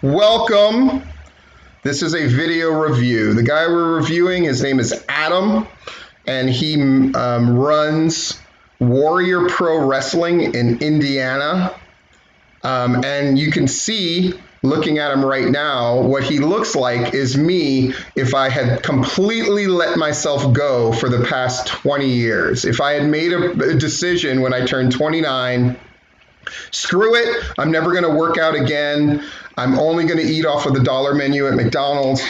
Welcome. This is a video review. The guy we're reviewing, his name is Adam, and he runs Warrior Pro Wrestling in Indiana. And you can see, looking at him right now, what he looks like is me if I had completely let myself go for the past 20 years. If I had made a decision when I turned 29, screw it, I'm never going to work out again. I'm only going to eat off of the dollar menu at McDonald's.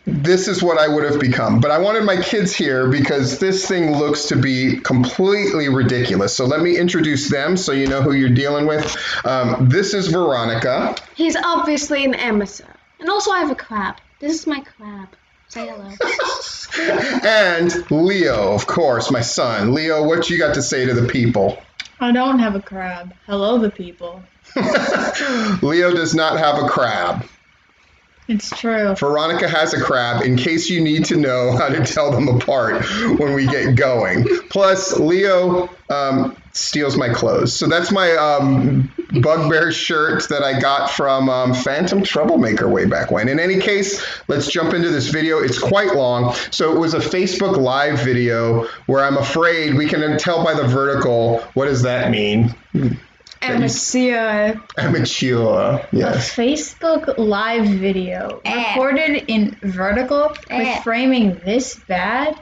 This is what I would have become. But I wanted my kids here because this thing looks to be completely ridiculous. So let me introduce them so you know who you're dealing with. This is Veronica. He's obviously an amateur. And also I have a crab. This is my crab. Say hello. And Leo, of course, my son. Leo, what you got to say to the people? I don't have a crab. Hello, the people. Leo does not have a crab. It's true. Veronica has a crab in case you need to know how to tell them apart when we get going. Plus, Leo steals my clothes. So that's my Bugbear shirt that I got from Phantom Troublemaker way back when. In any case, let's jump into this video. It's quite long. So it was a Facebook Live video where I'm afraid we can tell by the vertical. What does that mean? Amateur. Amateur, yes. A Facebook Live video recorded in vertical with framing this bad.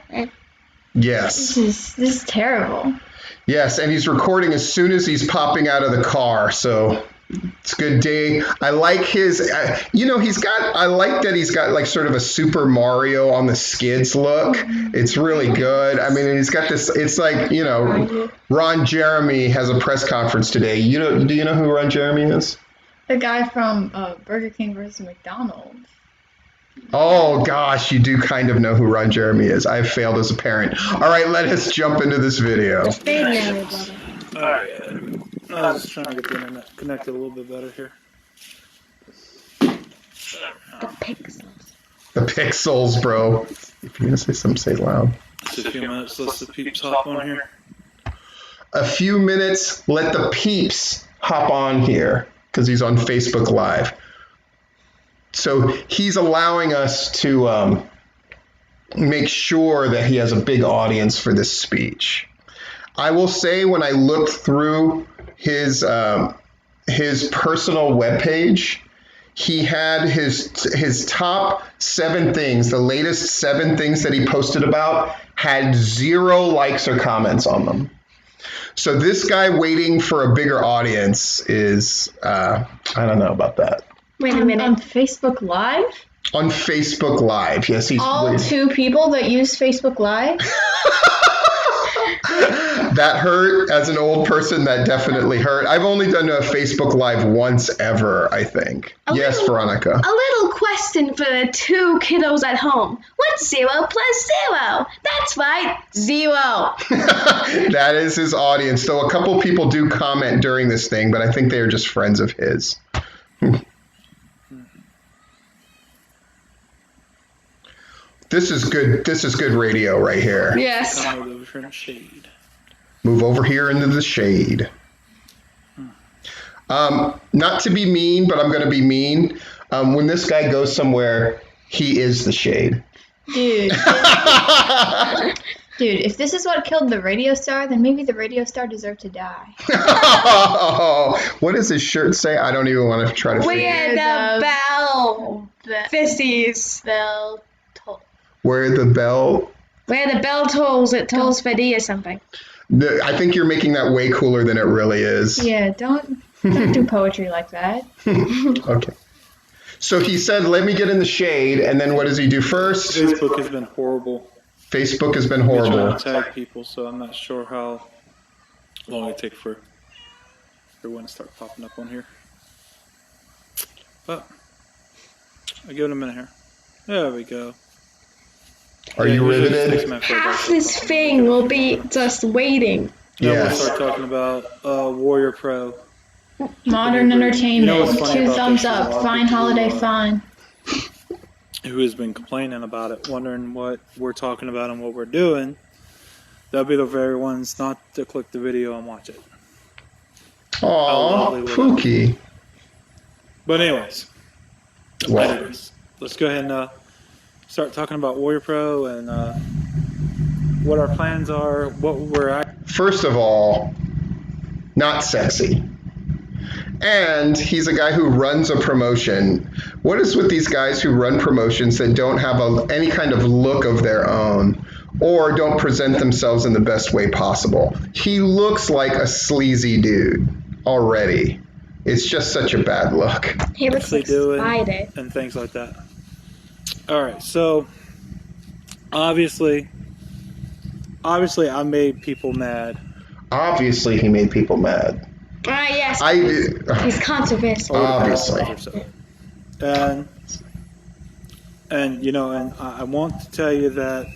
Yes. This is terrible. Yes, and he's recording as soon as he's popping out of the car, so it's a good day. I like his, I like that he's got like sort of a Super Mario on the skids look. It's really good. I mean, he's got this, it's like, Ron Jeremy has a press conference today. Do you know who Ron Jeremy is? The guy from Burger King versus McDonald's. Oh, gosh, you do kind of know who Ron Jeremy is. I've failed as a parent. All right, let us jump into this video. All right. I was just trying to get the internet connected a little bit better here. The pixels. The pixels, bro. If you're going to say something, say it loud. Just a few minutes, let the peeps hop on here. A few minutes, let the peeps hop on here because he's on Facebook Live. So he's allowing us to make sure that he has a big audience for this speech. I will say when I looked through his personal webpage, he had his top 7 things, the latest 7 things that he posted about, had 0 likes or comments on them. So this guy waiting for a bigger audience is, I don't know about that. Wait a minute. On Facebook Live? On Facebook Live, yes, he's All waiting. 2 people that use Facebook Live? That hurt. As an old person, that definitely hurt. I've only done a Facebook Live once ever, I think. Yes, Veronica. A little question for the 2 kiddos at home. What's 0 plus 0? That's right, 0. That is his audience. Though a couple people do comment during this thing, but I think they are just friends of his. This is good. This is good radio right here. Yes. Move over here into the shade. Not to be mean, but I'm going to be mean. When this guy goes somewhere, he is the shade. Dude. Dude, if this is what killed the radio star, then maybe the radio star deserved to die. What does his shirt say? I don't even want to try to figure it out. Where the bell fisties. Bell toll. Where the bell tolls, it tolls for thee or something. I think you're making that way cooler than it really is. Yeah, don't do poetry like that. Okay. So he said, let me get in the shade, and then what does he do first? Facebook has been horrible. Facebook has been horrible. I'm trying to tag people, so I'm not sure how long it takes for everyone to start popping up on here. But I'll give it a minute here. There we go. Are you riveted? Half this thing will be just waiting. Yes. We'll start talking about WarriorPro. Modern entertainment. what's funny 2 about thumbs this? up. Fine holiday fun. Who has been complaining about it, wondering what we're talking about and what we're doing. They'll be the very ones not to click the video and watch it. Aw, Pookie. But anyways, Well, Let's go ahead and start talking about WarriorPro and what our plans are, what we're at. first of all, not sexy. And he's a guy who runs a promotion. What is with these guys who run promotions that don't have any kind of look of their own or don't present themselves in the best way possible? He looks like a sleazy dude already. It's just such a bad look. He looks like Spider. And things like that. All right, so obviously I made people mad. Obviously, he made people mad. Yes. He's controversial. Obviously. And I want to tell you that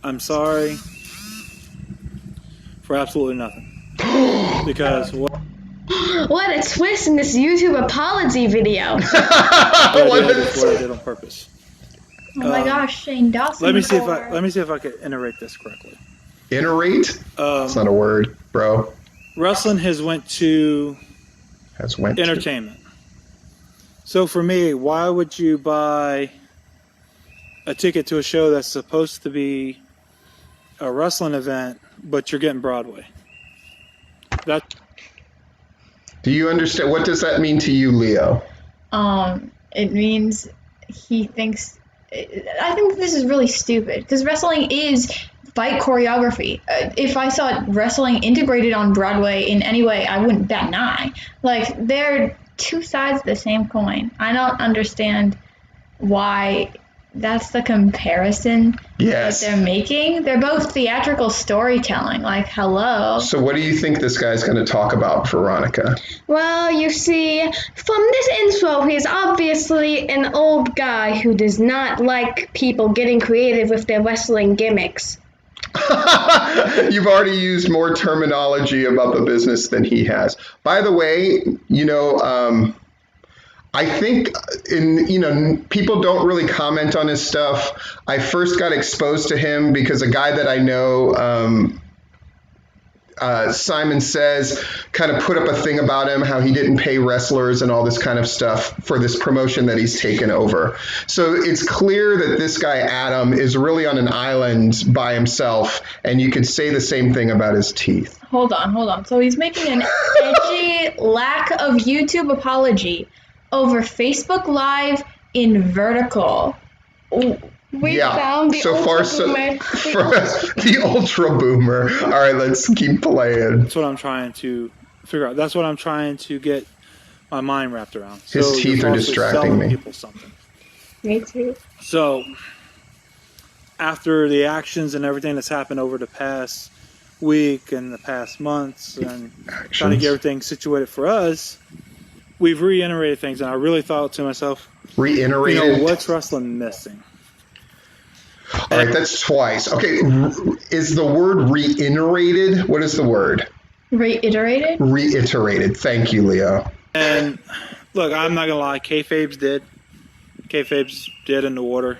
I'm sorry for absolutely nothing. Because what a twist in this YouTube apology video. what I did on purpose. Oh my gosh, Shane Dawson. Let me see if I can iterate this correctly. Iterate? It's not a word, bro. Wrestling has went to entertainment. So for me, why would you buy a ticket to a show that's supposed to be a wrestling event, but you're getting Broadway? Do you understand? What does that mean to you, Leo? It means he thinks. I think this is really stupid because wrestling is fight choreography. If I saw wrestling integrated on Broadway in any way, I wouldn't bat an eye. Like, they're two sides of the same coin. I don't understand why that's the comparison that they're making. They're both theatrical storytelling. Like, hello. So what do you think this guy's going to talk about, Veronica? Well, you see, from this intro, he's obviously an old guy who does not like people getting creative with their wrestling gimmicks. You've already used more terminology about the business than he has. By the way, I think people don't really comment on his stuff. I first got exposed to him because a guy that I know, Simon Says, kind of put up a thing about him, how he didn't pay wrestlers and all this kind of stuff for this promotion that he's taken over. So it's clear that this guy, Adam, is really on an island by himself, and you could say the same thing about his teeth. Hold on. So he's making an edgy lack of YouTube apology over Facebook Live in vertical. We found the ultra boomer. All right, let's keep playing. That's what I'm trying to figure out. That's what I'm trying to get my mind wrapped around. His teeth are distracting me. People something. Me too. So after the actions and everything that's happened over the past week and the past months and trying to get everything situated for us, we've reiterated things, and I really thought to myself, what's wrestling missing? All right, that's twice. Okay, is the word reiterated? What is the word? Reiterated? Reiterated. Thank you, Leo. And look, I'm not going to lie, kayfabe's dead. Kayfabe's dead in the water.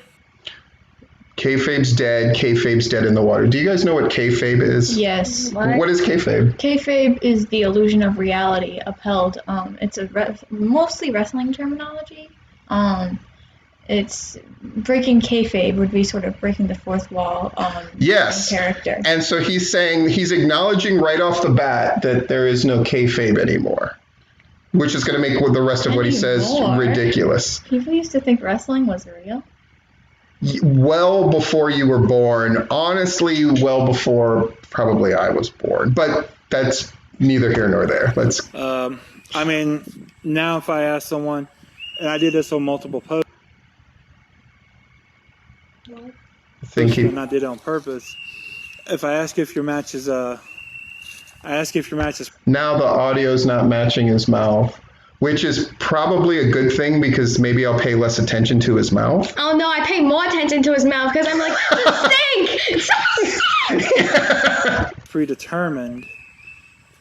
Kayfabe's dead. Kayfabe's dead in the water. Do you guys know what kayfabe is? Yes. What is kayfabe? Kayfabe is the illusion of reality upheld. It's a mostly wrestling terminology. It's breaking kayfabe would be sort of breaking the fourth wall. Yes. Character. And so he's acknowledging right off the bat that there is no kayfabe anymore, which is going to make the rest of what he says ridiculous. People used to think wrestling was real. Well before you were born. Honestly, well before probably I was born. But that's neither here nor there. Now if I ask someone, and I did this on multiple posts, and I did it on purpose. If I ask if your match is now the audio's not matching his mouth, which is probably a good thing because maybe I'll pay less attention to his mouth. Oh no, I pay more attention to his mouth because I'm like, stink! Predetermined,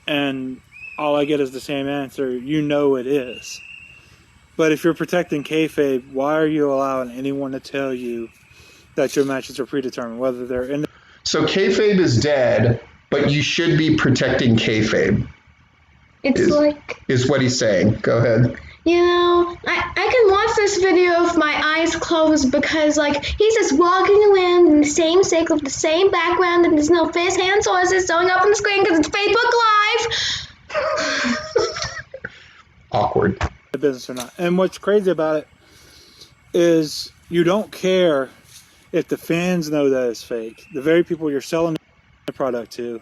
and all I get is the same answer. It is. But if you're protecting kayfabe, why are you allowing anyone to tell you that your matches are predetermined, whether they're in? So kayfabe is dead, but you should be protecting kayfabe. Is what he's saying. Go ahead. I can watch video with my eyes closed because, like, he's just walking around in the same circle with the same background and there's no first-hand sources showing up on the screen because it's Facebook Live. Awkward. The business or not. And what's crazy about it is you don't care if the fans know that it's fake, the very people you're selling the product to,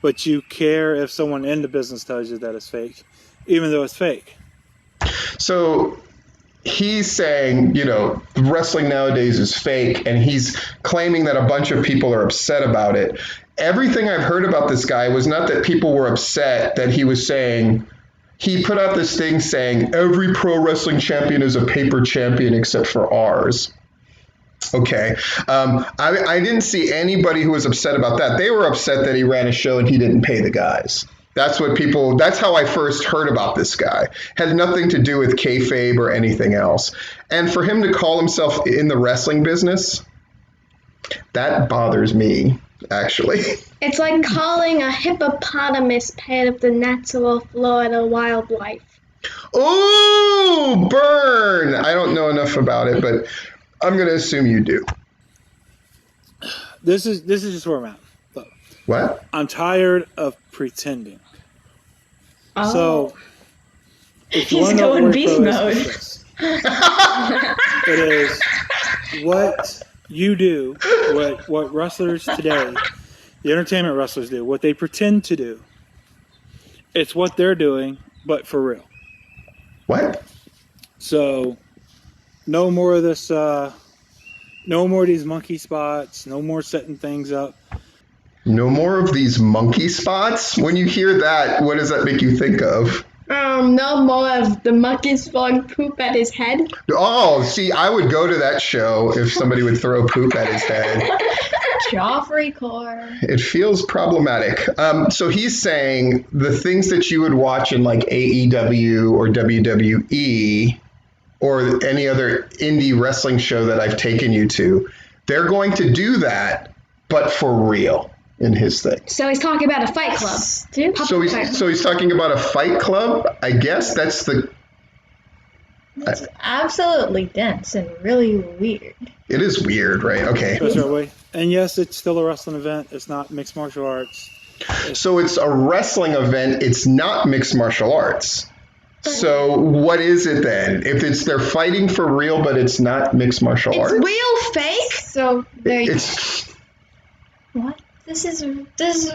but you care if someone in the business tells you that it's fake, even though it's fake. So he's saying, wrestling nowadays is fake, and he's claiming that a bunch of people are upset about it. Everything I've heard about this guy was not that people were upset, that he was saying, he put out this thing saying every pro wrestling champion is a paper champion except for ours. Okay. I didn't see anybody who was upset about that. They were upset that he ran a show and he didn't pay the guys. That's how I first heard about this guy. Had nothing to do with kayfabe or anything else. And for him to call himself in the wrestling business, that bothers me, actually. It's like calling a hippopotamus part of the natural Florida wildlife. Ooh, burn! I don't know enough about it, but I'm going to assume you do. This is just where I'm at. Look, what? I'm tired of pretending. Oh. So, if you He's want to know going what beast WarriorPro mode. is, it is what you do, what wrestlers today, the entertainment wrestlers do, what they pretend to do. It's what they're doing, but for real. What? So, no more of this, no more of these monkey spots, no more setting things up. No more of these monkey spots? When you hear that, what does that make you think of? No more of the monkeys throwing poop at his head. Oh, see, I would go to that show if somebody would throw poop at his head. Joffrey core. It feels problematic. So he's saying the things that you would watch in like AEW or WWE or any other indie wrestling show that I've taken you to, they're going to do that, but for real in his thing. So he's talking about a fight club. So he's talking about a fight club. I guess that's the. It's absolutely dense and really weird. It is weird, right? Okay. Goes our way. And yes, it's still a wrestling event. It's not mixed martial arts. So it's a wrestling event. It's not mixed martial arts. So what is it then? If they're fighting for real, but it's not mixed martial arts. It's real fake? So there you It's What? This is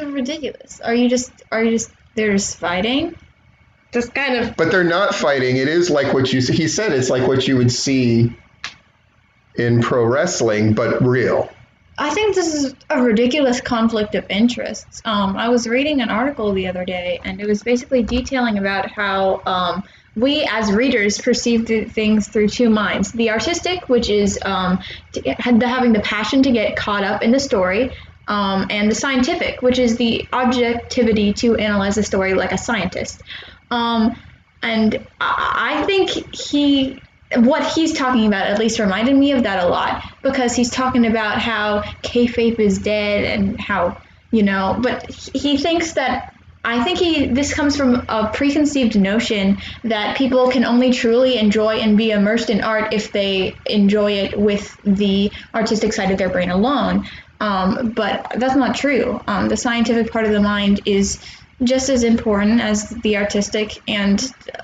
ridiculous. Are you just they're just fighting? Just kind of. But they're not fighting. It is like he said, it's like what you would see in pro wrestling, but real. I think this is a ridiculous conflict of interests. I was reading an article the other day, and it was basically detailing about how we as readers perceive things through two minds. The artistic, which is having the passion to get caught up in the story, and the scientific, which is the objectivity to analyze the story like a scientist. And I think what he's talking about at least reminded me of that a lot, because he's talking about how kayfabe is dead and how, but he thinks that, I think this comes from a preconceived notion that people can only truly enjoy and be immersed in art if they enjoy it with the artistic side of their brain alone. But that's not true. The scientific part of the mind is just as important as the artistic, and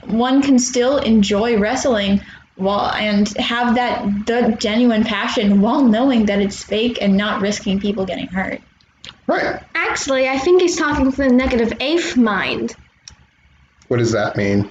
one can still enjoy wrestling and have the genuine passion while knowing that it's fake and not risking people getting hurt. Right. Actually, I think he's talking from the negative eighth mind. What does that mean?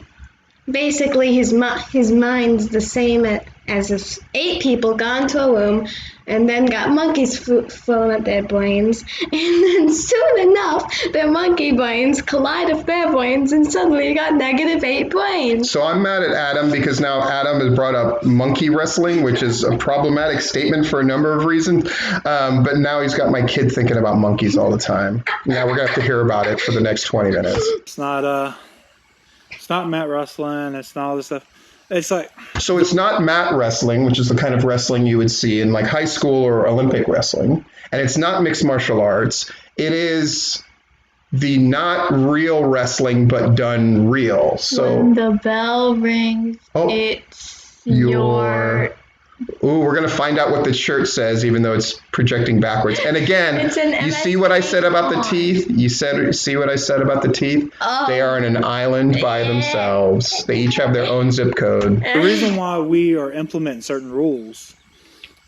Basically, his mind's the same as if 8 people got into a room and then got monkeys thrown at their brains, and then soon enough, their monkey brains collide with their brains, and suddenly you got negative 8 brains. So I'm mad at Adam because now Adam has brought up monkey wrestling, which is a problematic statement for a number of reasons. But now he's got my kid thinking about monkeys all the time. Now we're gonna have to hear about it for the next 20 minutes. It's not mat wrestling. It's not all this stuff. It's like, so it's not mat wrestling, which is the kind of wrestling you would see in like high school or Olympic wrestling, and it's not mixed martial arts. It is the not real wrestling, but done real. So when the bell rings, Oh. it's Your. Ooh, we're going to find out what the shirt says, even though it's projecting backwards. And again, It's an you see what I said about the teeth? See what I said about the teeth? Oh. They are in an island by themselves. They each have their own zip code. The reason why we are implementing certain rules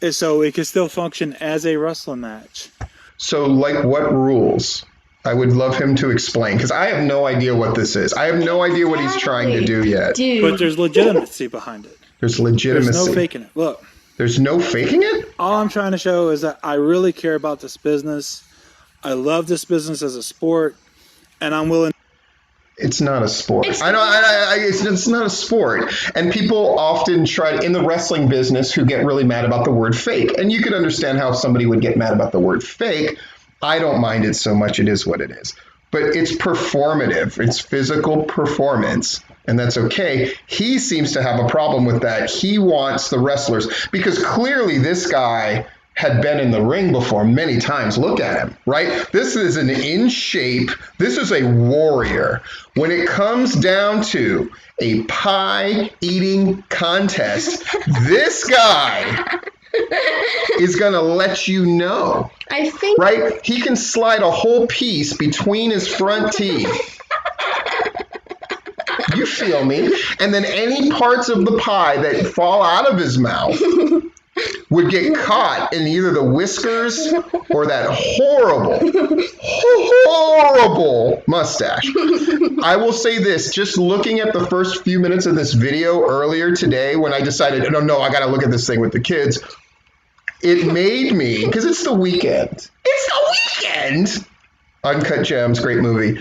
is so it can still function as a wrestling match. So, like, what rules? I would love him to explain, because I have no idea what this is. I have no idea what he's trying to do yet. Dude. But there's legitimacy behind it. There's legitimacy. There's no faking it. Look. There's no faking it? All I'm trying to show is that I really care about this business. I love this business as a sport, and I'm willing. It's not a sport. It's not a sport. And people often try, in the wrestling business, who get really mad about the word fake. And you can understand how somebody would get mad about the word fake. I don't mind it so much. It is what it is. But it's performative. It's physical performance. And that's okay. He seems to have a problem with that. He wants the wrestlers, because clearly this guy had been in the ring before many times. Look at him, right? This is an in shape. This is a warrior. When it comes down to a pie eating contest, this guy is going to let you know. I think. Right? He can slide a whole piece between his front teeth. You feel me? And then any parts of the pie that fall out of his mouth would get caught in either the whiskers or that horrible mustache. I will say this, just looking at the first few minutes of this video earlier today, when I decided, no, I got to look at this thing with the kids, it made me, because it's the weekend. Uncut Gems, great movie.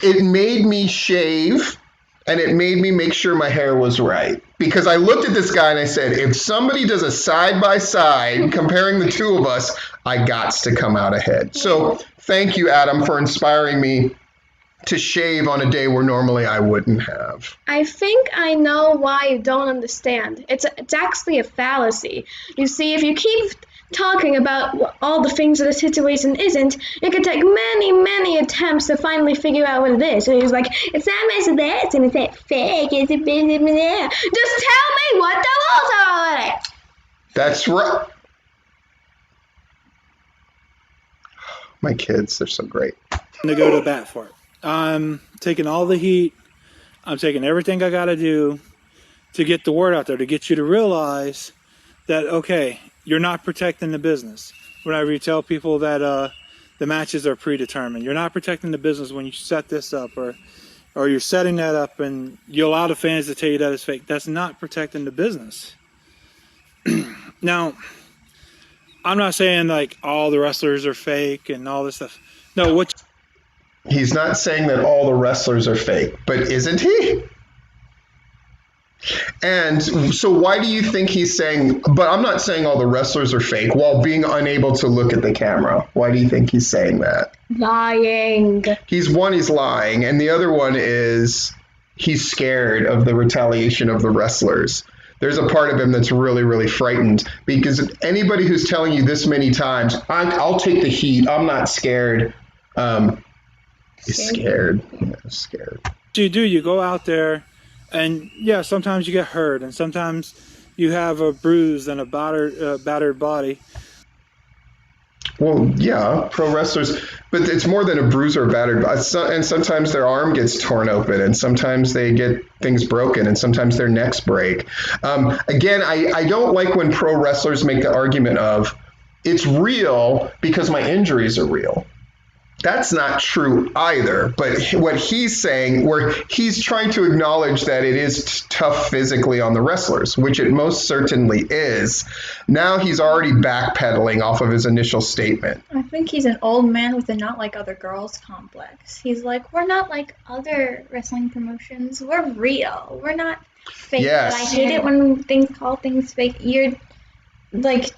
It made me shave, and it made me make sure my hair was right. Because I looked at this guy and I said, if somebody does a side-by-side comparing the two of us, I gots to come out ahead. So thank you, Adam, for inspiring me to shave on a day where normally I wouldn't have. I think I know why you don't understand. It's actually a fallacy. You see, if you keep talking about all the things that the situation isn't, it could take many attempts to finally figure out what it is. And he's like, it's not much of this, and it's not fake, it's a bit of there. Just tell me what the rules are already. That's right. My kids, they're so great. To go to bat for it. I'm taking all the heat. I'm taking everything I got to do to get the word out there, to get you to realize that, okay, you're not protecting the business. Whenever you tell people that the matches are predetermined, you're not protecting the business when you set this up, or you're setting that up and you allow the fans to tell you that it's fake. That's not protecting the business. Now, I'm not saying like all the wrestlers are fake and all this stuff. No, He's not saying that all the wrestlers are fake, but isn't he? And so why do you think he's saying, but I'm not saying all the wrestlers are fake, while being unable to look at the camera? Why do you think he's saying that? Lying. He's lying, and the other one is he's scared of the retaliation of the wrestlers. There's a part of him that's really frightened, because anybody who's telling you this many times, I'll take the heat, I'm not scared, is scared. Yeah, scared. You go out there, and yeah, sometimes you get hurt, and sometimes you have a bruise and a battered body. Well, yeah, pro wrestlers, but it's more than a bruise or a battered body. And sometimes their arm gets torn open, and sometimes they get things broken, and sometimes their necks break. Again, I don't like when pro wrestlers make the argument of, it's real because my injuries are real. That's not true either. But what he's saying, where he's trying to acknowledge that it is tough physically on the wrestlers, which it most certainly is. Now he's already backpedaling off of his initial statement. I think he's an old man with a not like other girls complex. He's like, we're not like other wrestling promotions. We're real. We're not fake. Yes. But I hate it when things call things fake. You're like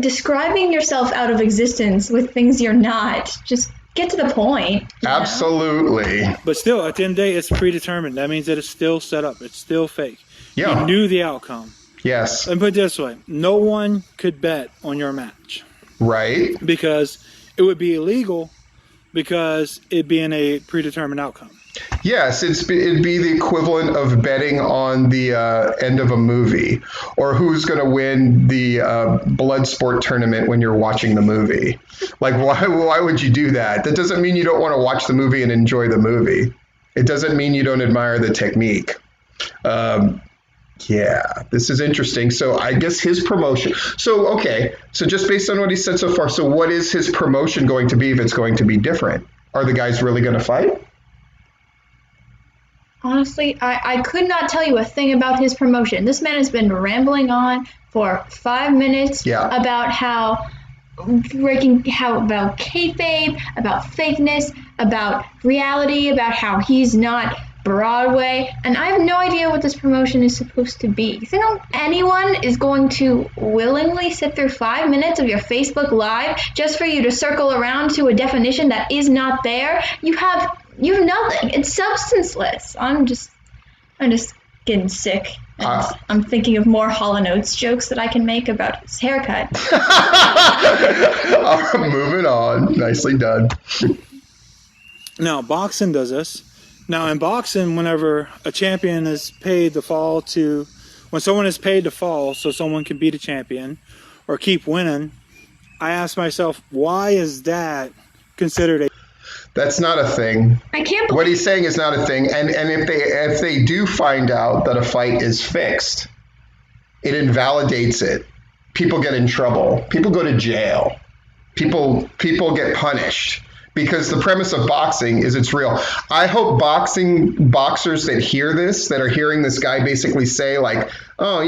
describing yourself out of existence with things you're not. Just get to the point. Absolutely. But still, at the end of the day, it's predetermined. That means that it's still set up. It's still fake. Yeah. You knew the outcome. Yes. And put it this way, no one could bet on your match. Right. Because it would be illegal, because it being a predetermined outcome. Yes, it'd be the equivalent of betting on the end of a movie, or who's going to win the blood sport tournament when you're watching the movie. Like, why would you do that? That doesn't mean you don't want to watch the movie and enjoy the movie. It doesn't mean you don't admire the technique. Yeah, this is interesting. So I guess his promotion. So, okay. So just based on what he said so far, so what is his promotion going to be if it's going to be different? Are the guys really going to fight? Honestly, I could not tell you a thing about his promotion. This man has been rambling on for 5 minutes about how about kayfabe, about fakeness, about reality, about how he's not Broadway, and I have no idea what this promotion is supposed to be. You think anyone is going to willingly sit through 5 minutes of your Facebook Live just for you to circle around to a definition that is not there? You have nothing. It's substanceless. I'm just getting sick. And I'm thinking of more Hall & Oates jokes that I can make about his haircut. Moving on. Nicely done. Now, boxing does this. Now, in boxing, whenever a champion is paid to fall to, when someone is paid to fall so someone can beat a champion or keep winning, I ask myself, why is that considered a... That's not a thing. I can't believe what he's saying is not a thing. And if they do find out that a fight is fixed, it invalidates it. People get in trouble. People go to jail. People get punished. Because the premise of boxing is it's real. I hope boxers that hear this, that are hearing this guy basically say like, oh,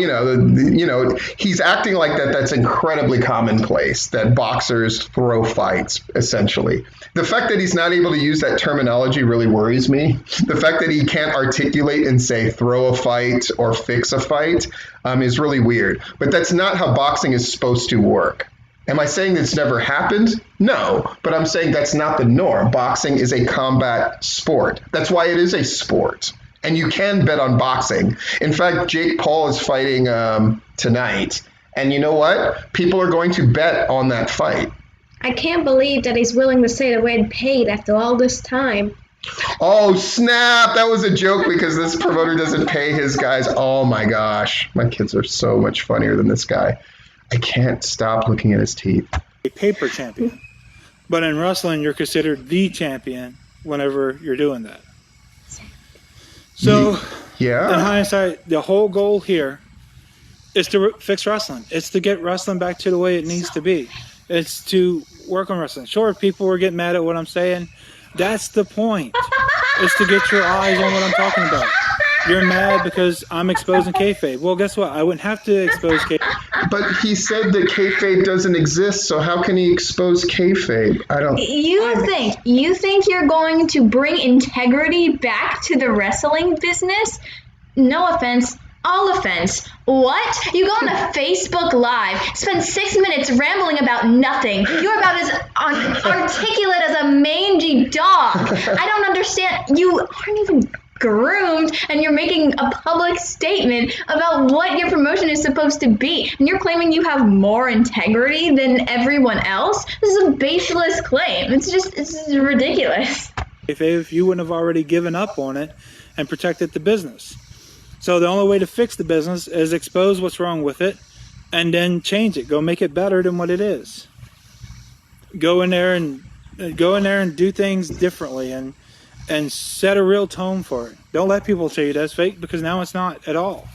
he's acting like that. That's incredibly commonplace that boxers throw fights, essentially. The fact that he's not able to use that terminology really worries me. The fact that he can't articulate and say throw a fight or fix a fight is really weird. But that's not how boxing is supposed to work. Am I saying it's never happened? No, but I'm saying that's not the norm. Boxing is a combat sport. That's why it is a sport. And you can bet on boxing. In fact, Jake Paul is fighting tonight. And you know what? People are going to bet on that fight. I can't believe that he's willing to say the word paid after all this time. Oh, snap. That was a joke because this promoter doesn't pay his guys. Oh, my gosh. My kids are so much funnier than this guy. I can't stop looking at his teeth. A paper champion. But in wrestling, you're considered the champion whenever you're doing that. So, in hindsight, the whole goal here is to fix wrestling. It's to get wrestling back to the way it needs to be. It's to work on wrestling. Sure, people were getting mad at what I'm saying. That's the point. It's to get your eyes on what I'm talking about. You're mad because I'm exposing kayfabe. Well, guess what? I wouldn't have to expose kayfabe. But he said that kayfabe doesn't exist, so how can he expose kayfabe? I don't... You think you're going to bring integrity back to the wrestling business? No offense. All offense. What? You go on a Facebook Live, spend 6 minutes rambling about nothing. You're about as articulate as a mangy dog. I don't understand. You aren't even groomed, and you're making a public statement about what your promotion is supposed to be, and you're claiming you have more integrity than everyone else. This is a baseless claim. It's ridiculous. If you wouldn't have already given up on it and protected the business. So the only way to fix the business is expose what's wrong with it and then change it. Go make it better than what it is. Go in there and do things differently and set a real tone for it. Don't let people tell you that's fake, because now it's not at all.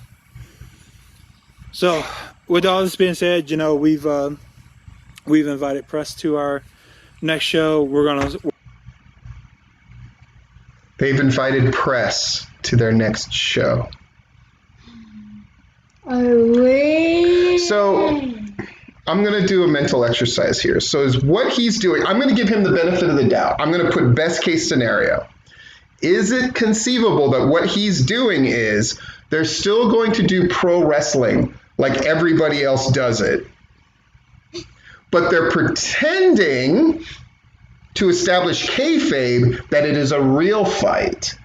So with all this being said, we've invited press to our next show. They've invited press to their next show. So I'm going to do a mental exercise here. So is what he's doing, I'm going to give him the benefit of the doubt. I'm going to put best case scenario. Is it conceivable that what he's doing is they're still going to do pro wrestling like everybody else does it, but they're pretending to establish kayfabe that it is a real fight?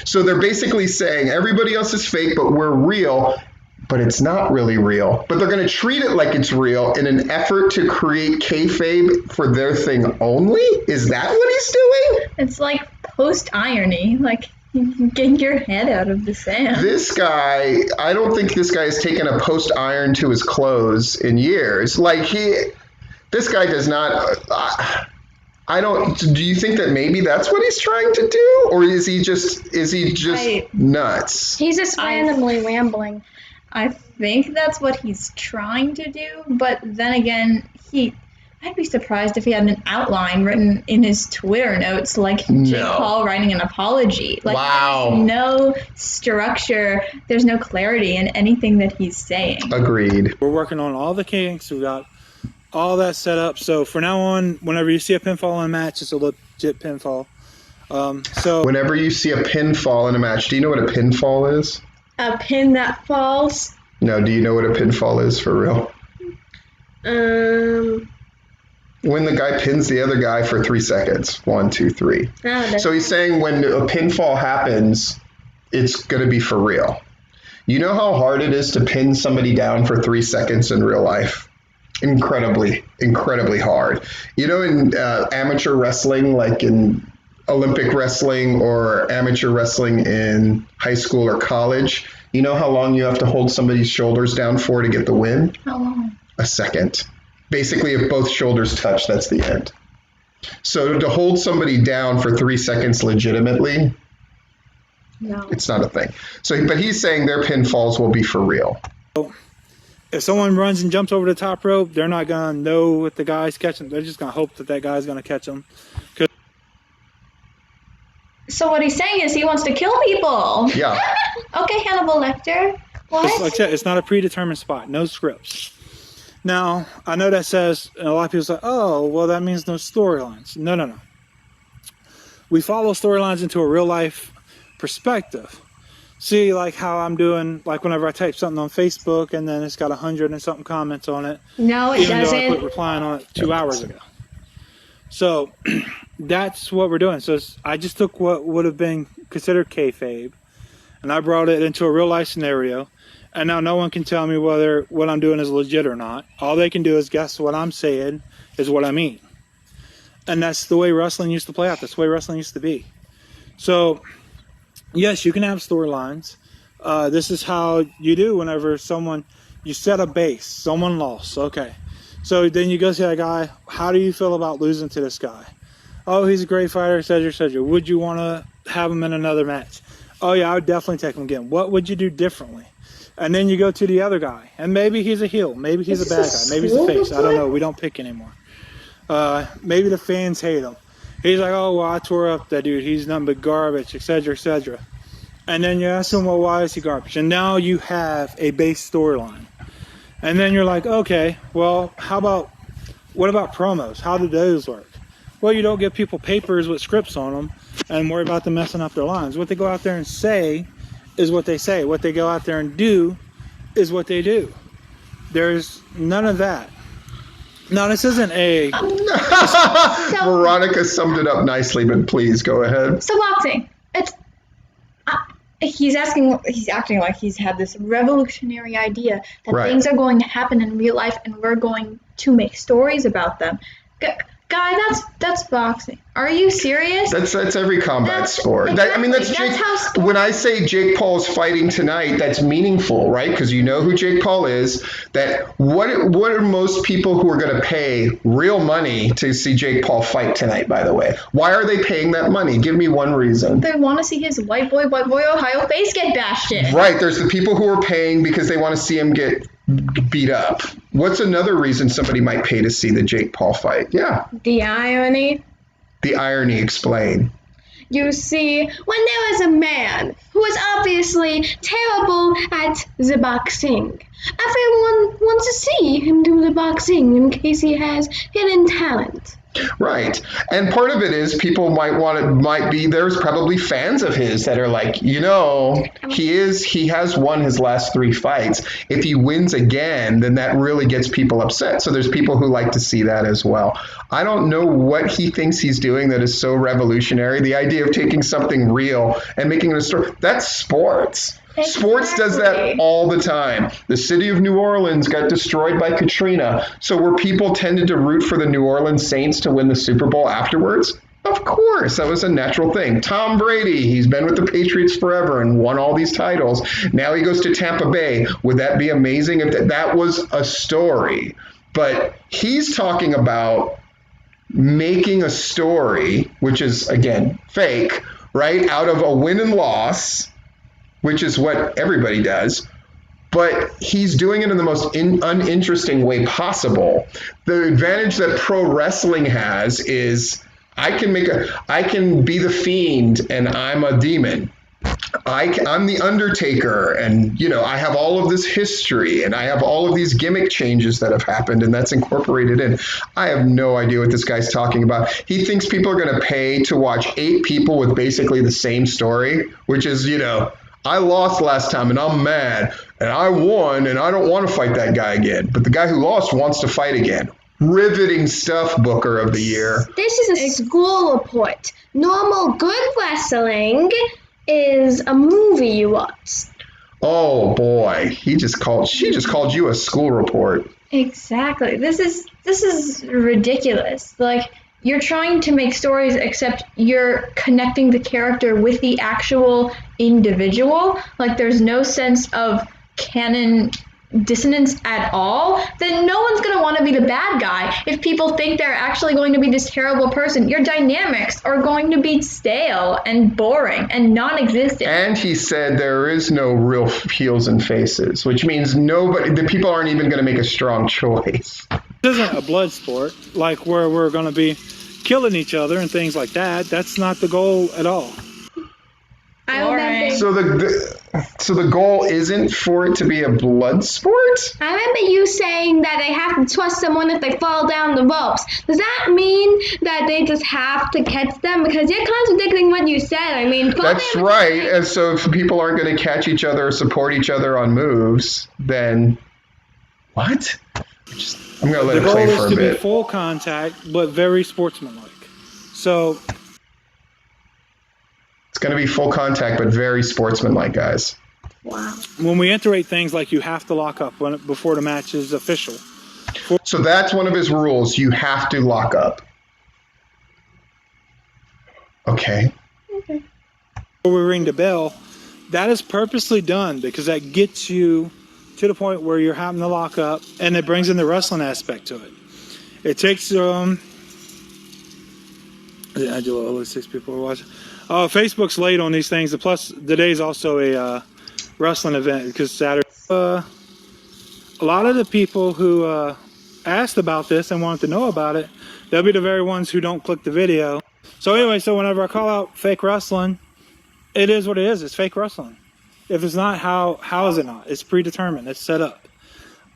So they're basically saying everybody else is fake, but we're real, but it's not really real. But they're going to treat it like it's real in an effort to create kayfabe for their thing only? Is that what he's doing? It's like post-irony. Like, get your head out of the sand. This guy, I don't think this guy has taken a post iron to his clothes in years. Like this guy does not. I don't. Do you think that maybe that's what he's trying to do, or is he just nuts? He's just randomly rambling. I think that's what he's trying to do, but then again, I'd be surprised if he had an outline written in his Twitter notes, like Jake Paul writing an apology. Like, wow. There's no structure, there's no clarity in anything that he's saying. Agreed. We're working on all the kinks. We got all that set up. So from now on, whenever you see a pinfall in a match, it's a legit pinfall. So whenever you see a pinfall in a match, do you know what a pinfall is? A pin that falls. No, do you know what a pinfall is for real? When the guy pins the other guy for 3 seconds. 1, 2, 3. So he's saying when a pinfall happens, it's going to be for real. You know how hard it is to pin somebody down for 3 seconds in real life? Incredibly, incredibly hard. You know, in amateur wrestling, like in Olympic wrestling or amateur wrestling in high school or college, you know how long you have to hold somebody's shoulders down for to get the win? How long? A second. Basically, if both shoulders touch, that's the end. So to hold somebody down for 3 seconds legitimately, no, it's not a thing. So, but he's saying their pinfalls will be for real. if someone runs and jumps over the top rope, they're not going to know if the guy's catching. They're just going to hope that that guy's going to catch them. So what he's saying is he wants to kill people. Yeah. Okay, Hannibal Lecter. What? Like I said, it's not a predetermined spot. No scripts. Now, I know that says, and a lot of people say, oh, well, that means no storylines. No. We follow storylines into a real life perspective. See, like how I'm doing, like whenever I type something on Facebook and then it's got 100 and something comments on it. No, it even doesn't. though I quit replying on it 2 hours ago. So that's what we're doing. So I just took what would have been considered kayfabe and I brought it into a real life scenario. And now no one can tell me whether what I'm doing is legit or not. All they can do is guess what I'm saying is what I mean. And that's the way wrestling used to play out. That's the way wrestling used to be. So, yes, you can have storylines. This is how you do whenever you set a base. Someone lost. Okay. So then you go see that guy. How do you feel about losing to this guy? Oh, he's a great fighter, etc. Would you want to have him in another match? Oh, yeah, I would definitely take him again. What would you do differently? And then you go to the other guy, and maybe he's a heel, maybe he's a bad guy, maybe he's a face. I don't know. We don't pick anymore. Maybe the fans hate him. He's like, oh, well, I tore up that dude. He's nothing but garbage, etc. And then you ask him, well, why is he garbage? And now you have a base storyline. And then you're like, okay, well, what about promos? How do those work? Well, you don't give people papers with scripts on them and worry about them messing up their lines. What they go out there and say is what they say. What they go out there and do is what they do. There's none of that. Now, this isn't a... Veronica summed it up nicely, but please go ahead. So boxing, he's acting like he's had this revolutionary idea that things are going to happen in real life and we're going to make stories about them. Guy, that's boxing. Are you serious? That's every combat sport. Exactly. That's Jake. When I say Jake Paul's fighting tonight, that's meaningful, right? Because you know who Jake Paul is. That what are most people who are going to pay real money to see Jake Paul fight tonight? By the way, why are they paying that money? Give me one reason. They want to see his white boy Ohio face get bashed in. Right. There's the people who are paying because they want to see him get beat up. What's another reason somebody might pay to see the Jake Paul fight? Yeah. The irony. The irony, explain. You see, when there was a man who was obviously terrible at the boxing, everyone wants to see him do the boxing in case he has hidden talent. Right. And part of it is people there's probably fans of his that are like, he has won his last 3 fights. If he wins again, then that really gets people upset. So there's people who like to see that as well. I don't know what he thinks he's doing that is so revolutionary. The idea of taking something real and making it a story, that's sports. Exactly. Sports does that all the time. The city of New Orleans got destroyed by Katrina. So were people tended to root for the New Orleans Saints to win the Super Bowl afterwards? Of Of course, that was a natural thing. Tom Brady, he's been with the Patriots forever and won all these titles. Now he goes to Tampa Bay. Would that be amazing if that was a story? But he's talking about making a story, which is, again, fake, right, out of a win and loss, which is what everybody does. But he's doing it in the most uninteresting way possible. The advantage that pro wrestling has is I can be the Fiend and I'm a demon. I'm the Undertaker, and I have all of this history, and I have all of these gimmick changes that have happened, and that's incorporated in. I have no idea what this guy's talking about. He thinks people are going to pay to watch 8 people with basically the same story, which is, I lost last time and I'm mad, and I won and I don't want to fight that guy again. But the guy who lost wants to fight again. Riveting stuff, Booker of the Year. This is a school report. Normal good wrestling is a movie you watch. Oh boy, she just called you a school report. Exactly. This is ridiculous. Like, you're trying to make stories, except you're connecting the character with the actual individual. Like, there's no sense of canon dissonance at all. Then no one's going to want to be the bad guy if people think they're actually going to be this terrible person. Your dynamics are going to be stale and boring and non-existent. And he said there is no real heels and faces, which means the people aren't even going to make a strong choice. This isn't a blood sport, like where we're going to be killing each other and things like that. That's not the goal at all. I remember. So the goal isn't for it to be a blood sport? I remember you saying that they have to trust someone if they fall down the ropes. Does that mean that they just have to catch them? Because you're contradicting what you said. I mean, that's right. And so if people aren't going to catch each other or support each other on moves, then what? I'm going to let it play for a bit. The goal is to be full contact, but very sportsmanlike. So it's going to be full contact, but very sportsmanlike, guys. Wow. When we iterate things like you have to lock up before the match is official. So that's one of his rules. You have to lock up. Okay. Before we ring the bell, that is purposely done because that gets you to the point where you're having to lock up, and it brings in the wrestling aspect to it. It takes I do all 6 people are watching. Facebook's late on these things. Plus, today's also a wrestling event because Saturday. A lot of the people who asked about this and wanted to know about it, they'll be the very ones who don't click the video. So anyway, whenever I call out fake wrestling, it is what it is. It's fake wrestling. If it's not, how is it not? It's predetermined. It's set up.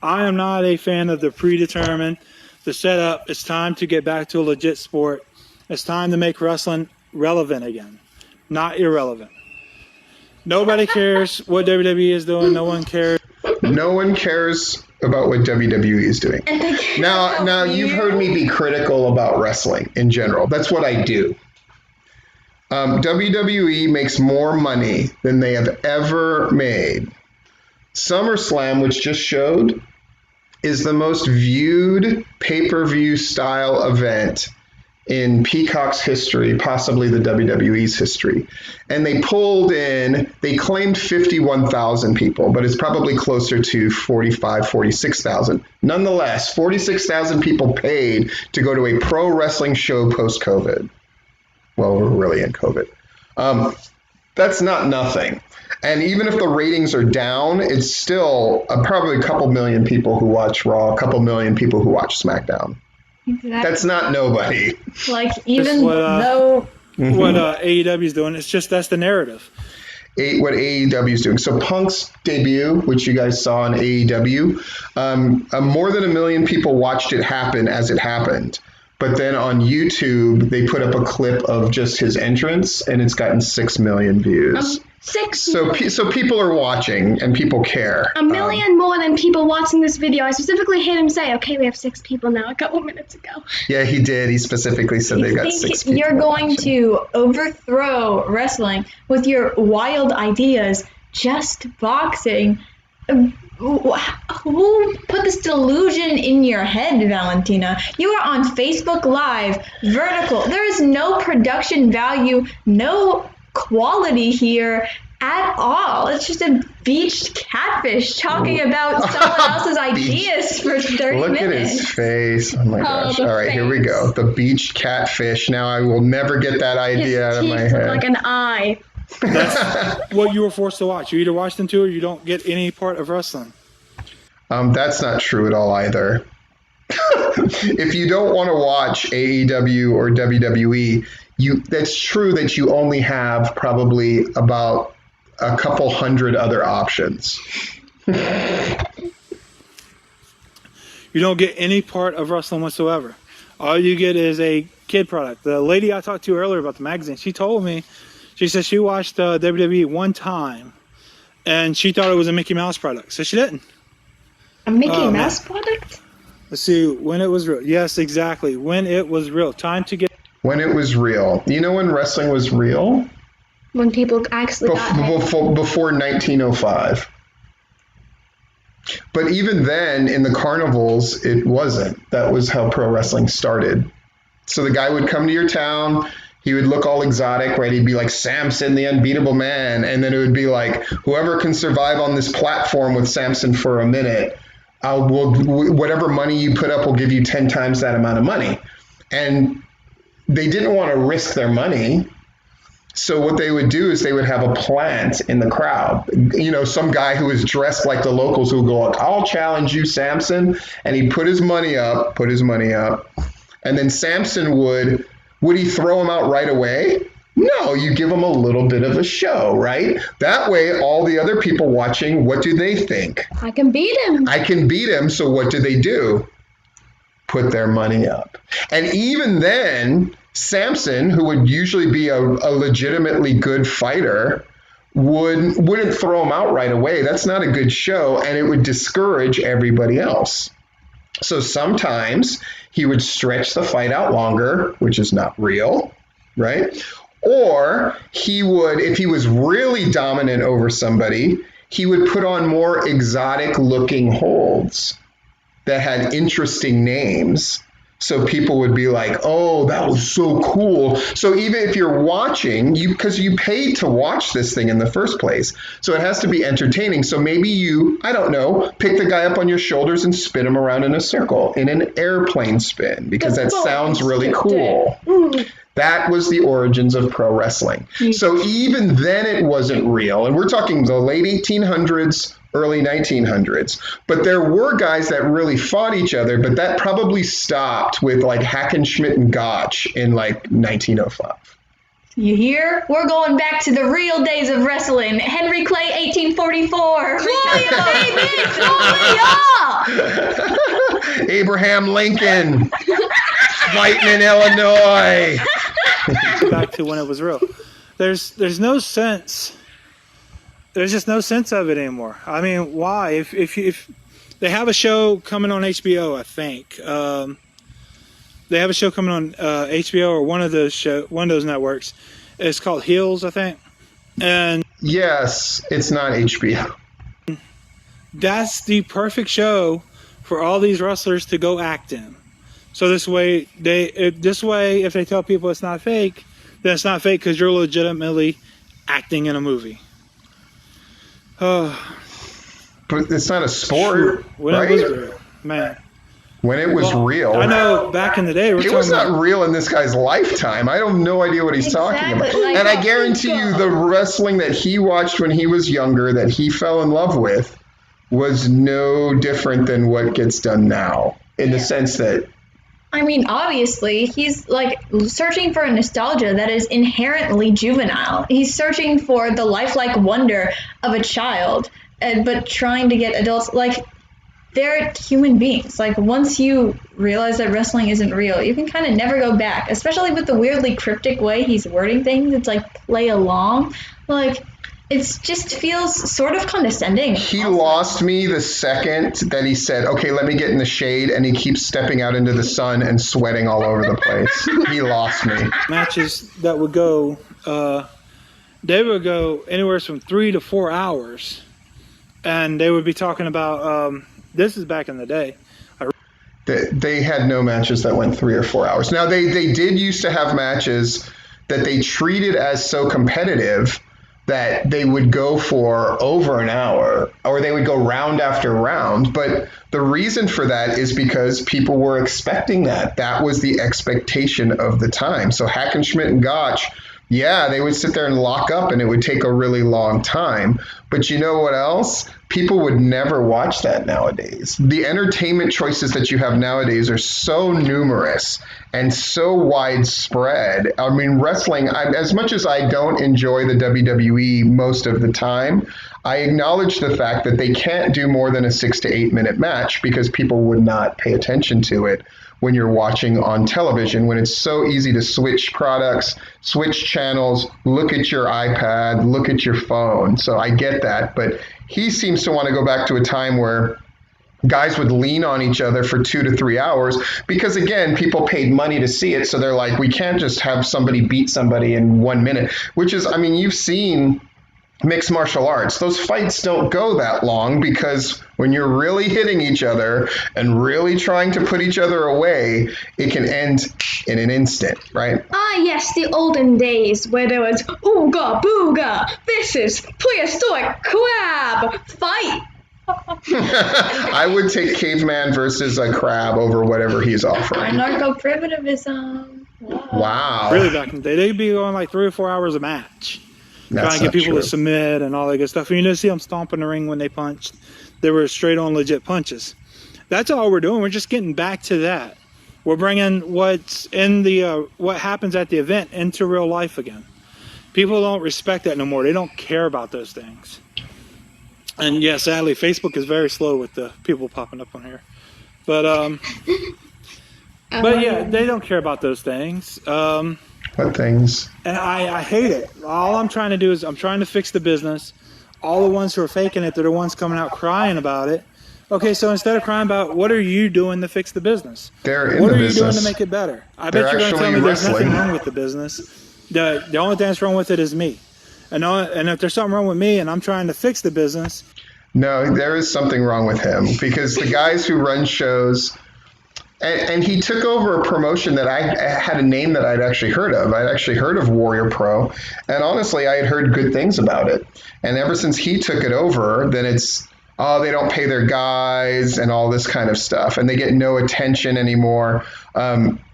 I am not a fan of the predetermined, the setup. It's time to get back to a legit sport. It's time to make wrestling relevant again, not irrelevant. Nobody cares what WWE is doing. No one cares. No one cares about what WWE is doing. Now you've heard me be critical about wrestling in general. That's what I do. WWE makes more money than they have ever made. SummerSlam, which just showed, is the most viewed pay-per-view style event in Peacock's history, possibly the WWE's history. And they claimed 51,000 people, but it's probably closer to 45, 46,000. Nonetheless, 46,000 people paid to go to a pro wrestling show post-COVID. Well, we're really in COVID. That's not nothing. And even if the ratings are down, it's still probably a couple million people who watch Raw, a couple million people who watch SmackDown. Exactly. That's not nobody. Like, even though what AEW is doing, it's just that's the narrative. What AEW is doing. So Punk's debut, which you guys saw on AEW, more than 1 million people watched it happen as it happened. But then on YouTube, they put up a clip of just his entrance, and it's gotten 6 million views. 6 So people are watching, and people care. 1 million more than people watching this video. I specifically heard him say, okay, we have 6 people now a couple minutes ago. Yeah, he did. He specifically said they got 6 people. You're going to overthrow wrestling with your wild ideas, just boxing. Who put this delusion in your head, Valentina? You are on Facebook Live, vertical. There is no production value, no quality here at all. It's just a beached catfish talking about someone else's ideas for 30 Look minutes. at his face. Oh my gosh. All right, here we go. The beached catfish. Now I will never get that idea out of my His teeth look head. like an eye. That's what you were forced to watch. You either watch them two or you don't get any part of wrestling. That's not true at all either. If you don't want to watch AEW or WWE, that's true that you only have probably about a couple hundred other options. You don't get any part of wrestling whatsoever. All you get is a kid product. The lady I talked to earlier about the magazine, she told me, she said she watched WWE one time and she thought it was a Mickey Mouse product. So she didn't. A Mickey Mouse product? Let's see, when it was real. Yes, exactly. When it was real. Time to get... When it was real. You know when wrestling was real? When people actually got it. Before 1905. But even then, in the carnivals, it wasn't. That was how pro wrestling started. So the guy would come to your town. He would look all exotic, right? He'd be like Samson, the unbeatable man. And then it would be like, whoever can survive on this platform with Samson for a minute, whatever money you put up will give you 10 times that amount of money. And they didn't want to risk their money. So what they would do is they would have a plant in the crowd. You know, some guy who is dressed like the locals who would go, I'll challenge you, Samson. And he'd put his money up. And then Samson would he throw him out right away? No, you give him a little bit of a show, right? That way, all the other people watching, what do they think? I can beat him. I can beat him. So what do? Put their money up. And even then, Samson, who would usually be a legitimately good fighter, wouldn't throw him out right away. That's not a good show, and it would discourage everybody else. So sometimes he would stretch the fight out longer, which is not real, right? Or he would, if he was really dominant over somebody, he would put on more exotic looking holds that had interesting names. So people would be like, oh, that was so cool. So even if you're watching, because you paid to watch this thing in the first place, so it has to be entertaining. So maybe you, I don't know, pick the guy up on your shoulders and spin him around in a circle, in an airplane spin, because that sounds really cool. That was the origins of pro wrestling. So even then it wasn't real. And we're talking the late 1800s, early 1900s. But there were guys that really fought each other, but that probably stopped with like Hackenschmidt and Gotch in like 1905. You hear? We're going back to the real days of wrestling. Henry Clay, 1844. Abraham Lincoln, fighting in Illinois. Back to when it was real. There's no sense. There's just no sense of it anymore. I mean, why? If they have a show coming on HBO, I think they have a show coming on HBO or one of those networks. It's called Heels, I think. And yes, it's not HBO. That's the perfect show for all these wrestlers to go act in. So this way, if they tell people it's not fake, then it's not fake because you're legitimately acting in a movie. But it's not a sport, when right? It was real, man. When it was real. I know back in the day. It was not real in this guy's lifetime. I have no idea what he's talking about. Like and I guarantee you the wrestling that he watched when he was younger, that he fell in love with, was no different than what gets done now. In the sense that, I mean, obviously, he's like searching for a nostalgia that is inherently juvenile. He's searching for the lifelike wonder of a child, but trying to get adults, like, they're human beings. Like, once you realize that wrestling isn't real, you can kind of never go back, especially with the weirdly cryptic way he's wording things. It's like, play along. Like, it just feels sort of condescending. He lost me the second that he said, okay, let me get in the shade, and he keeps stepping out into the sun and sweating all over the place. He lost me. Matches that would go, they would go anywhere from 3 to 4 hours. and they would be talking about this is back in the day. They had no matches that went 3 or 4 hours. Now they did used to have matches that they treated as so competitive that they would go for over an hour, or they would go round after round. But the reason for that is because people were expecting that. That was the expectation of the time. So Hackenschmidt and Gotch, yeah, they would sit there and lock up and it would take a really long time. But you know what else? People would never watch that nowadays. The entertainment choices that you have nowadays are so numerous and so widespread. I mean, wrestling, as much as I don't enjoy the WWE most of the time, I acknowledge the fact that they can't do more than a 6 to 8 minute match because people would not pay attention to it when you're watching on television, when it's so easy to switch products, switch channels, look at your iPad, look at your phone. So I get that, but he seems to want to go back to a time where guys would lean on each other for 2 to 3 hours because, again, people paid money to see it. So they're like, we can't just have somebody beat somebody in 1 minute, which is, I mean, you've seen mixed martial arts. Those fights don't go that long because when you're really hitting each other and really trying to put each other away, it can end in an instant, right? Ah, yes, the olden days where there was ooga booga, this is prehistoric crab, fight. I would take caveman versus a crab over whatever he's offering. Narco-primitivism. Wow. Really back in the day, they'd be going like 3 or 4 hours a match. That's trying to get people true. to submit and all that good stuff. And you just see them stomping the ring when they punched. They were straight on legit punches. That's all we're doing. We're just getting back to that. We're bringing what's in the what happens at the event into real life again. People don't respect that no more. They don't care about those things. And yeah, sadly, Facebook is very slow with the people popping up on here. But yeah, they don't care about those things. What things? And I hate it. All I'm trying to do is I'm trying to fix the business. All the ones who are faking it, they're the ones coming out crying about it. Okay, so instead of crying about what are you doing to fix the business? They're in what the are you business. doing to make it better? I They're bet you're going to tell me actually there's nothing wrestling. wrong with the business. The only thing that's wrong with it is me. And if there's something wrong with me and I'm trying to fix the business. No, there is something wrong with him because the guys who run shows, and he took over a promotion that I had a name that I'd actually heard of. I'd actually heard of WarriorPro, and honestly, I had heard good things about it. And ever since he took it over, then it's, oh, they don't pay their guys and all this kind of stuff, and they get no attention anymore.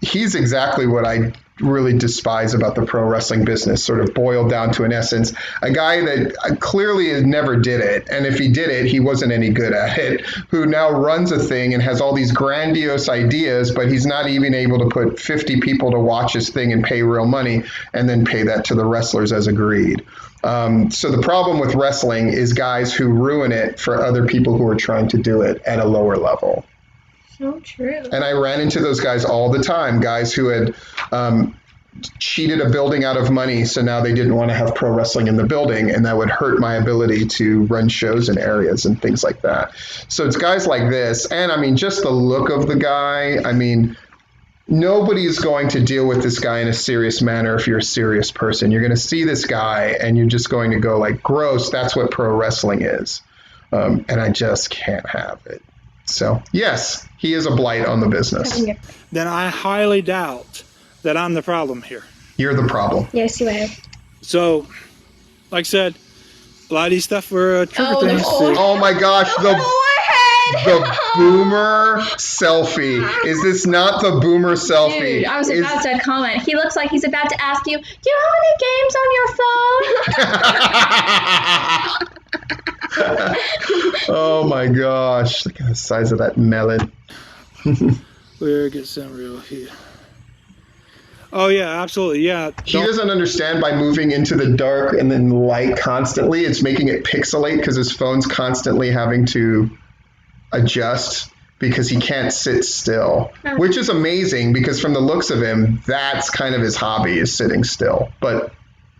He's exactly what I really despise about the pro wrestling business, sort of boiled down to an essence. A guy that clearly never did it, and if he did it, he wasn't any good at it, who now runs a thing and has all these grandiose ideas, but he's not even able to put 50 people to watch his thing and pay real money and then pay that to the wrestlers as agreed. So the problem with wrestling is guys who ruin it for other people who are trying to do it at a lower level. So true. And I ran into those guys all the time, guys who had cheated a building out of money, so now they didn't want to have pro wrestling in the building, and that would hurt my ability to run shows in areas and things like that. So it's guys like this, and I mean, just the look of the guy, I mean, nobody's going to deal with this guy in a serious manner if you're a serious person. You're going to see this guy, and you're just going to go like, gross, that's what pro wrestling is. And I just can't have it. So, yes, he is a blight on the business. Then I highly doubt that I'm the problem here. You're the problem. Yes, you are. So, like I said, a lot of these stuff were trigger things. Oh my gosh, the boomer selfie. Is this not the boomer selfie? Dude, I was about to comment. He looks like he's about to ask you, do you have any games on your phone? Oh my gosh, look at the size of that melon. Where it gets unreal here. Oh yeah, absolutely, yeah. He doesn't understand by moving into the dark and then light constantly, it's making it pixelate because his phone's constantly having to adjust because he can't sit still, which is amazing because from the looks of him, that's kind of his hobby, is sitting still, but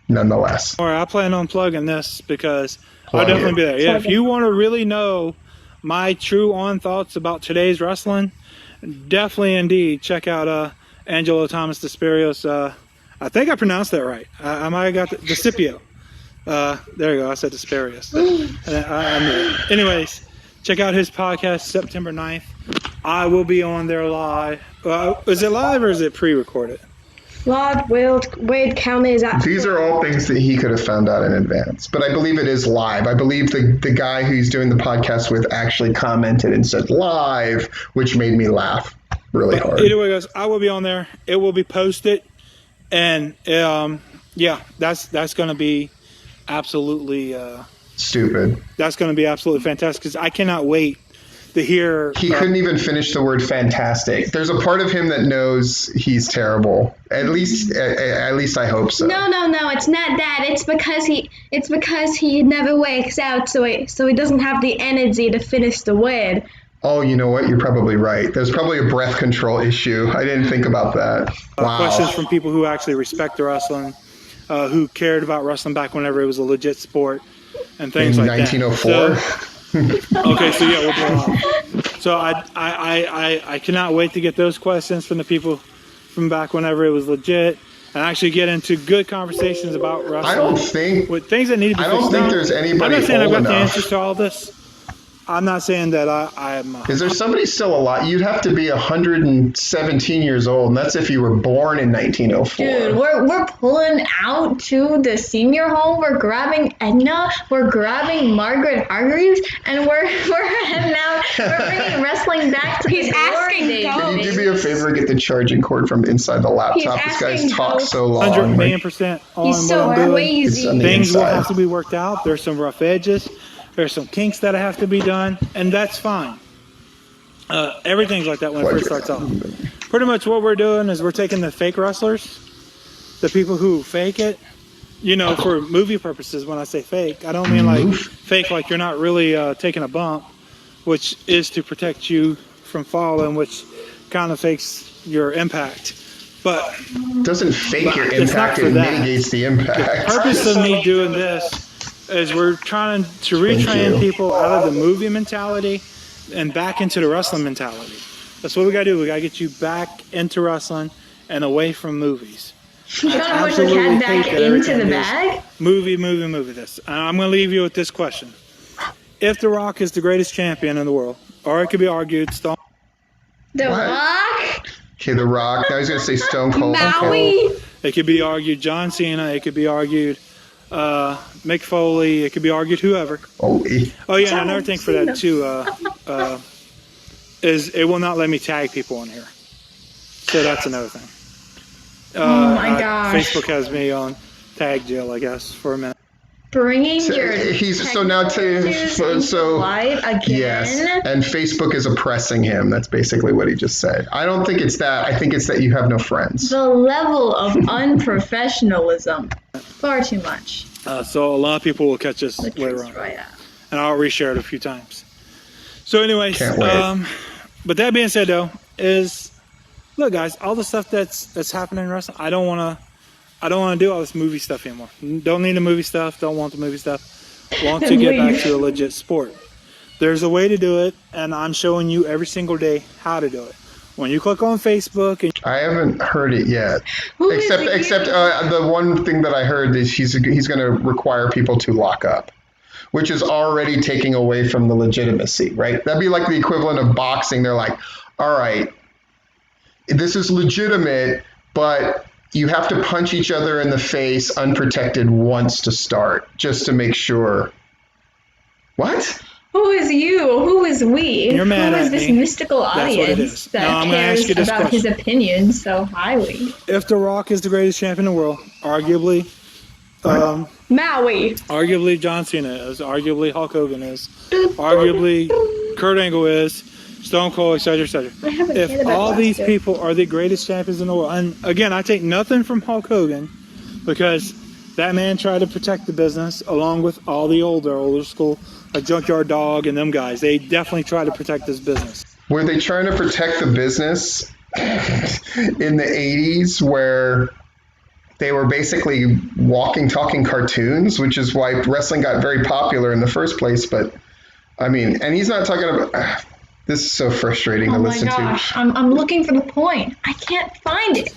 nonetheless. All right, I plan on plugging this because I'll definitely be there. Yeah, if you want to really know my true on thoughts about today's wrestling, definitely indeed check out Angelo Thomas Desperios. I think I pronounced that right. I might have got DeCipio. There you go. I said Asparagus. I knew it. Anyways, check out his podcast September 9th. I will be on there live. Is it live or is it pre-recorded? Lord Wade County is at. These are all things that he could have found out in advance, but I believe it is live. I believe the guy who's doing the podcast with actually commented and said live, which made me laugh really hard. Either way, guys, I will be on there. It will be posted, and yeah, that's going to be absolutely Stupid. That's going to be absolutely fantastic because I cannot wait to hear. He couldn't even finish the word fantastic. There's a part of him that knows he's terrible. At least I hope so. No, it's not that. It's because he never wakes out, so he doesn't have the energy to finish the word. Oh, you know what? You're probably right. There's probably a breath control issue. I didn't think about that. Wow. Questions from people who actually respect the wrestling, who cared about wrestling back whenever it was a legit sport, and things in like 1904? that. Okay, so yeah, we'll go on. So I cannot wait to get those questions from the people from back whenever it was legit, and actually get into good conversations about wrestling. I don't think with things that need to be I don't fixed think out. there's anybody I'm not saying I've old got the enough. answers to all this. I'm not saying that I'm. Is there somebody still alive? You'd have to be 117 years old, and that's if you were born in 1904. Dude, we're pulling out to the senior home. We're grabbing Edna. We're grabbing Margaret Hargreaves, and we're heading out. We're bringing wrestling back to He's the glory asking days. Ghost. Can you do me a favor and get the charging cord from inside the laptop? This guy's asking talked Ghost. so long. 100,000,000% on He's what so I'm doing. crazy. It's on the Things will inside. have to be worked out. There's some rough edges. There's some kinks that have to be done, and that's fine. Everything's like that when it first starts off. Pretty much what we're doing is we're taking the fake wrestlers, the people who fake it, for movie purposes. When I say fake, I don't mean like fake like you're not really taking a bump, which is to protect you from falling, which kind of fakes your impact. But Doesn't fake your it's not impact, for it that. mitigates the impact. The purpose of me doing this is we're trying to retrain people out of the movie mentality and back into the wrestling mentality. That's what we gotta do. We gotta get you back into wrestling and away from movies. You gotta push the cat back into the bag. Movie this. I'm gonna leave you with this question. If The Rock is the greatest champion in the world, or it could be argued Stone The What? Rock? Okay, The Rock. Now he's going to say Stone Cold. Maui? it could be argued John Cena, it could be argued Mick Foley, it could be argued whoever. Oh, Oh yeah, and another thing for that too is it will not let me tag people on here. So that's another thing. Oh my gosh. Facebook has me on tag jail, I guess, for a minute. Bringing So your he's so now so light again. yes, and Facebook is oppressing him. That's basically what he just said. I don't think it's that. I think it's that you have no friends. The level of unprofessionalism. Far too much. So a lot of people will catch us The later truth's on, right out. and I'll reshare it a few times. So, anyways, Can't wait. but that being said, though, look, guys, all the stuff that's happening in wrestling, I don't want to do all this movie stuff anymore. Don't need the movie stuff. Don't want the movie stuff. Want to get back to a legit sport. There's a way to do it, and I'm showing you every single day how to do it. When you click on Facebook, and I haven't heard it yet. Who is Except the one thing that I heard is he's going to require people to lock up, which is already taking away from the legitimacy, right? That'd be like the equivalent of boxing. They're like, all right, this is legitimate, but you have to punch each other in the face unprotected once to start, just to make sure. What? Who is you? Who is we? You're mad Who is at this me. mystical That's what it audience is. that Now I'm gonna cares ask you this about his question. opinions so highly? if The Rock is the greatest champion in the world, arguably Maui. John Cena is, arguably Hulk Hogan is, arguably Kurt Angle is, Stone Cold, etc., etc. I have a kid If about all these last year. people are the greatest champions in the world, and again, I take nothing from Hulk Hogan because that man tried to protect the business along with all the older school, like Junkyard Dog and them guys. They definitely try to protect this business. Were they trying to protect the business in the 80s where they were basically walking, talking cartoons, which is why wrestling got very popular in the first place? But, I mean, and he's not talking about... this is so frustrating to Oh my listen gosh, to. I'm looking for the point. I can't find it.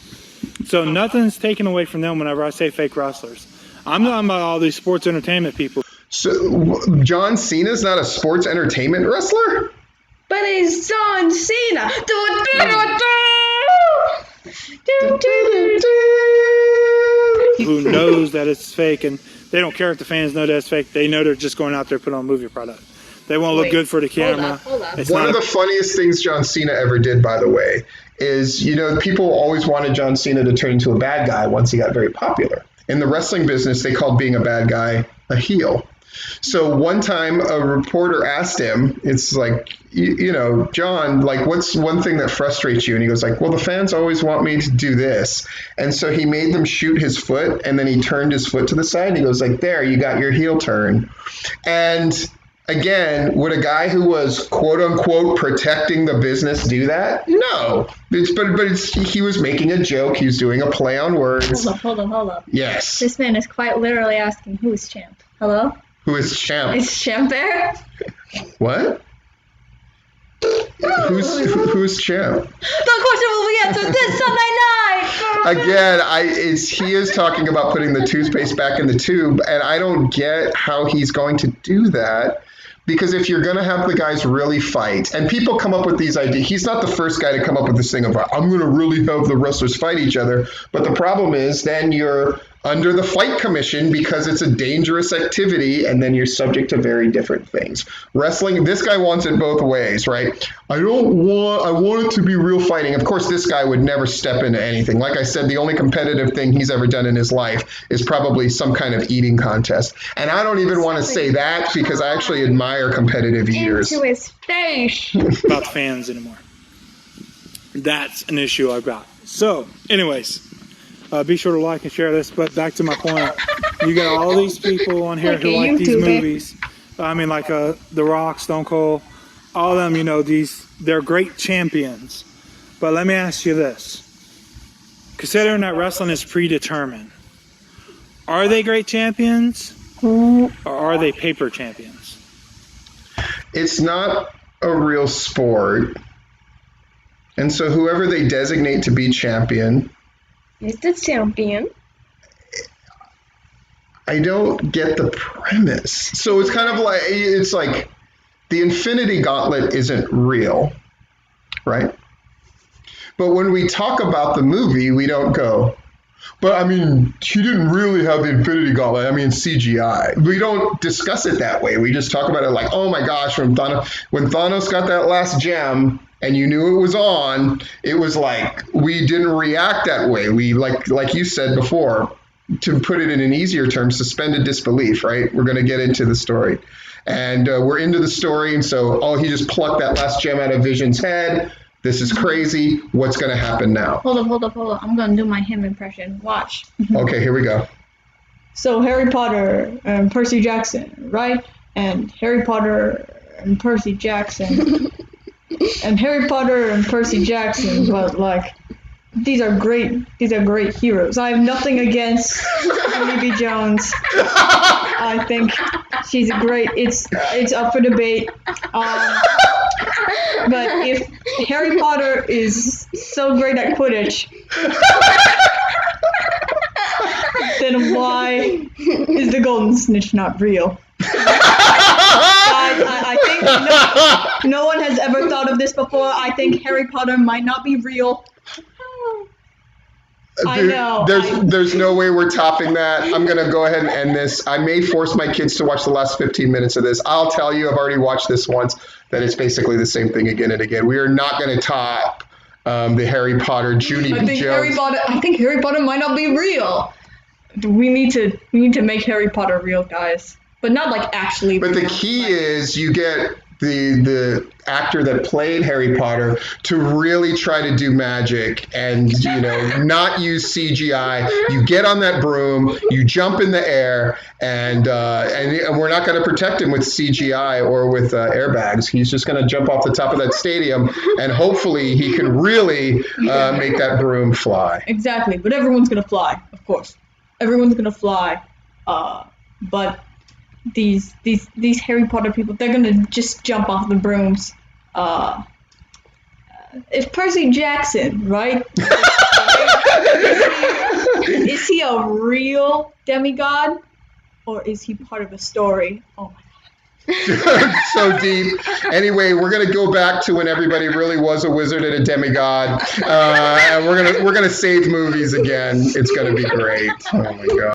So nothing's taken away from them whenever I say fake wrestlers. I'm talking about all these sports entertainment people. So John Cena's not a sports entertainment wrestler? But he's John Cena. Who knows that it's fake, and they don't care if the fans know that it's fake. They know they're just going out there putting on a movie product. They won't look good for the camera. Hold up. It's One of not the funniest things John Cena ever did, by the way, is, people always wanted John Cena to turn into a bad guy once he got very popular. In the wrestling business, they called being a bad guy a heel. So one time a reporter asked him, it's like, John, like, what's one thing that frustrates you? And he goes like, well, the fans always want me to do this. And so he made them shoot his foot, and then he turned his foot to the side. And he goes like, there, you got your heel turn. And again, would a guy who was quote unquote protecting the business do that? No. He was making a joke. He was doing a play on words. Hold up. Yes. This man is quite literally asking, who is Champ? Hello? Who is Champ? Is Champ there? What? Who's Champ? The question will be answered this Sunday night. Again, he is talking about putting the toothpaste back in the tube, and I don't get how he's going to do that. Because if you're going to have the guys really fight, and people come up with these ideas, he's not the first guy to come up with this thing of, I'm going to really have the wrestlers fight each other. But the problem is then you're under the fight commission because it's a dangerous activity, and then you're subject to very different things. Wrestling, this guy wants it both ways, right? I want it to be real fighting. Of course, this guy would never step into anything. Like I said, the only competitive thing he's ever done in his life is probably some kind of eating contest. And I don't even want to say that because I actually admire competitive eaters. Into his face. about the fans anymore. That's an issue I've got. So, anyways, be sure to like and share this. But back to my point, you got all these people on here who like these movies. I mean, like The Rock, Stone Cold, all of them. They're great champions. But let me ask you this: considering that wrestling is predetermined, are they great champions or are they paper champions? It's not a real sport. And so whoever they designate to be champion, He's the champion. I don't get the premise. So it's kind of like the Infinity Gauntlet isn't real, right? But when we talk about the movie, we don't go, but I mean, he didn't really have the Infinity Gauntlet. I mean, CGI. We don't discuss it that way. We just talk about it like, oh my gosh, when Thanos got that last gem and you knew it was on, it was like, we didn't react that way. We, like you said before, to put it in an easier term, suspended disbelief, right? We're going to get into the story. And we're into the story, and so, he just plucked that last gem out of Vision's head. This is crazy. What's going to happen now? Hold up. I'm going to do my him impression. Watch. Okay, here we go. So Harry Potter and Percy Jackson, right? And Harry Potter and Percy Jackson. And Harry Potter and Percy Jackson, but like, these are great heroes. I have nothing against Phoebe Jones. I think she's great. It's up for debate. But if Harry Potter is so great at Quidditch, then why is the golden snitch not real? I think no one has ever thought of this before. I think Harry Potter might not be real. I know. There's no way we're topping that. I'm going to go ahead and end this. I may force my kids to watch the last 15 minutes of this. I'll tell you, I've already watched this once, that it's basically the same thing again and again. We are not going to top the Harry Potter, Judy B. Jones. I think Harry Potter might not be real. We need to make Harry Potter real, guys. But not like actually. But the key is you get the actor that played Harry Potter to really try to do magic and not use CGI. You get on that broom, you jump in the air, and we're not going to protect him with CGI or with airbags. He's just going to jump off the top of that stadium, and hopefully he can really make that broom fly. Exactly, but everyone's going to fly, of course. Everyone's going to fly, but these Harry Potter people, they're gonna just jump off the brooms. If Percy Jackson, right? Is he a real demigod, or is he part of a story? Oh my So deep. Anyway, we're gonna go back to when everybody really was a wizard and a demigod, and we're gonna save movies again. It's gonna be great. Oh my god.